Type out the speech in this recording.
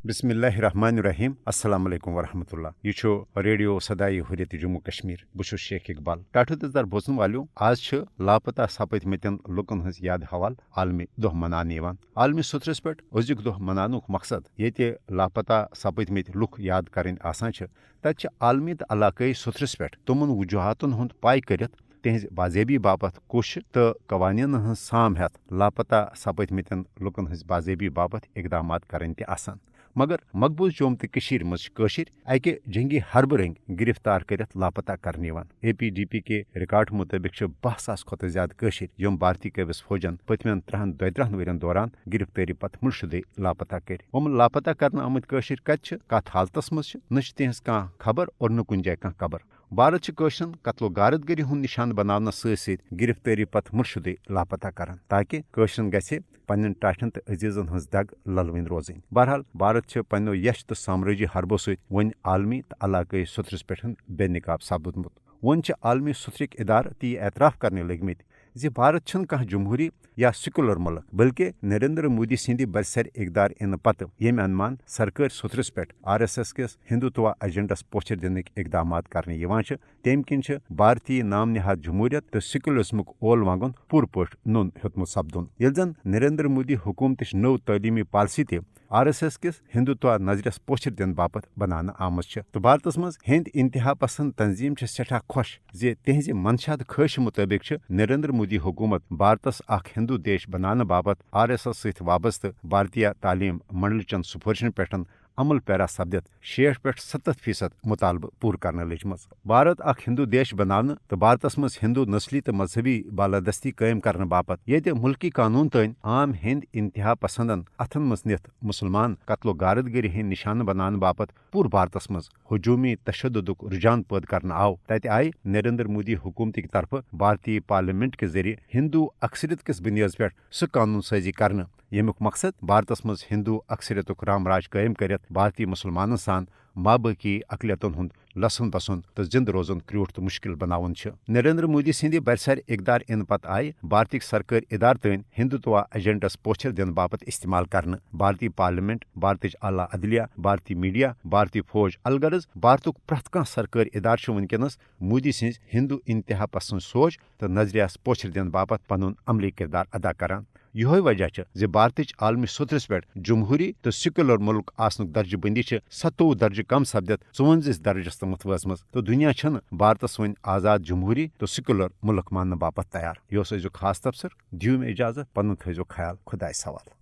بسم اللہ الرحمن الرحیم السلام علیکم ورحمۃ اللہ یہ ریڈیو صدائے حریت جموں کشمیر بہت شیخ اقبال ٹاٹو تزدار بوزن والو آج لاپتہ سپدمتن لکن ہز یاد حوال عالمی دہ منانے عالمی سترس پہ ازیک دہ منانک مقصد یہ لاپتہ سپدمت لک یاد کریں آسان تت عالمی تو علاقائی سترس پہ تمن وجوہاتن ہند پائی کرت تہذ باضابی باپت کوش تو قوانین ہن سام ہتھ لاپتہ سپدمتن لکن ہز باضابی باپت اقدامات کریں آسان مگر مقبوض جوم تو مز اکہ جنگی حربہ رنگ گرفتار کرت لاپتہ کرنے APDP کے ریکارڈ مطابق 10,000 کھت زیادہ یم بھارتی قبض فوجن پتمین 32 ورین دوران گرفتاری پتہ ملشدے لاپتہ کر لاپتہ کرنے آمت کت کت حالتس مز نہ تہذ کھانا خبر اور نہ کن جائے کھانا قبر بھارت قشرن قتل و غارت گری ہند نشان بنانا ست گرفتاری پتہ ملشدے لاپتہ کران تاکہ قشرن گھِ پنن ٹاٹھن تو عزیزن ہز دگ للوین روزن بہرحال بھارت پنو یش تو سامرٲجی حربو ست ون عالمی تو علاقائی سترس پہ بے نقاب ثابتمت ون عالمی سترک ادارہ تی اعتراف کرنے لگمت بھارت چھن کھانا جمہوری یا سیکولر ملک بلکہ نریندر مودی سندی برسر اقدار ان پتہ یم انمان سرکار سترس پہ RSS کس ہندوتوا ایجنڈس پوچھر دنک اقدامات کرنے تم کن بھارتی نام نہاد جمہوریت تو سیکولرزمک اول وانگن پور پٲٹھۍ نون ہیوتمت سپدن یل زن نریندر مودی حکومتچ نو تعلیمی پالسی تہ RSS کس ہندوتوا نظرس پوچھر دن باپت بنانا آمت تو بھارتس مز ہند انتہا پسند تنظیم سٹھا خوش تہذ منشاد خواہش مطابق نریندر مودی حکومت بھارتس اخ ہندو دیش بنانے باپت RSS ست وابستہ بھارتیہ تعلیم منڈل چن سفارشن پہ عمل پیرا سپدت 60 پہ 70% مطالبہ پور کرنے لجم بھارت اخ ہندو دیش بنانے تو بھارتس مز ہندو نسلی تو مذہبی بالادستی قائم کرنے باپت یہ ملکی قانون تین عام ہند انتہا پسندن اتھن مز نتھ مسلمان قتل و غارت گری ہند نشانہ بنانے باپت پور بھارتس مز ہجومی تشدد رجحان پید کرنے آو تت آئی نریندر مودی حکومت کی طرف بھارتی پارلیمنٹ کے ذریعے ہندو اکثریت کس بنیاد پہ سہ قانون سازی کرنے یمیک مقصد بھارتس مز ہندو اکثریت رام راج قائم کرت بھارتی مسلمانن سان مابقی اقلیتن ہند لسن بسن تو زند روزن کروٹ تو مشکل بناون نریندر مودی سندی برسر اقدار ان پتہ آئی بھارتی سرکار ادار تین ہندوتوا ایجنڈس پوچھر دن باپت استعمال کرنے بھارتی پارلیمنٹ بھارتچ اعلی عدلیہ بھارتی میڈیا بھارتی فوج الغرض بھارتک پریت کھانا سرکار ادار ونکس مودی سز ہندو انتہا پسند سوچ تو نظریہس پوچھر دن باپت پن عملی کردار ادا کران یہ وجہ بھارتچ عالمی سترس پہ جمہوری تو سیکولر ملک آسنک درجہ بندی 27 درجہ کم سپدت 54 درجس تمت وزم تو دنیا چھن بھارتس ون آزاد جمہوری تو سیکولر ملک ماننے باپت تیار یہ خاص تبصر دیو میں اجازت پن تھو خیال خدائے سوال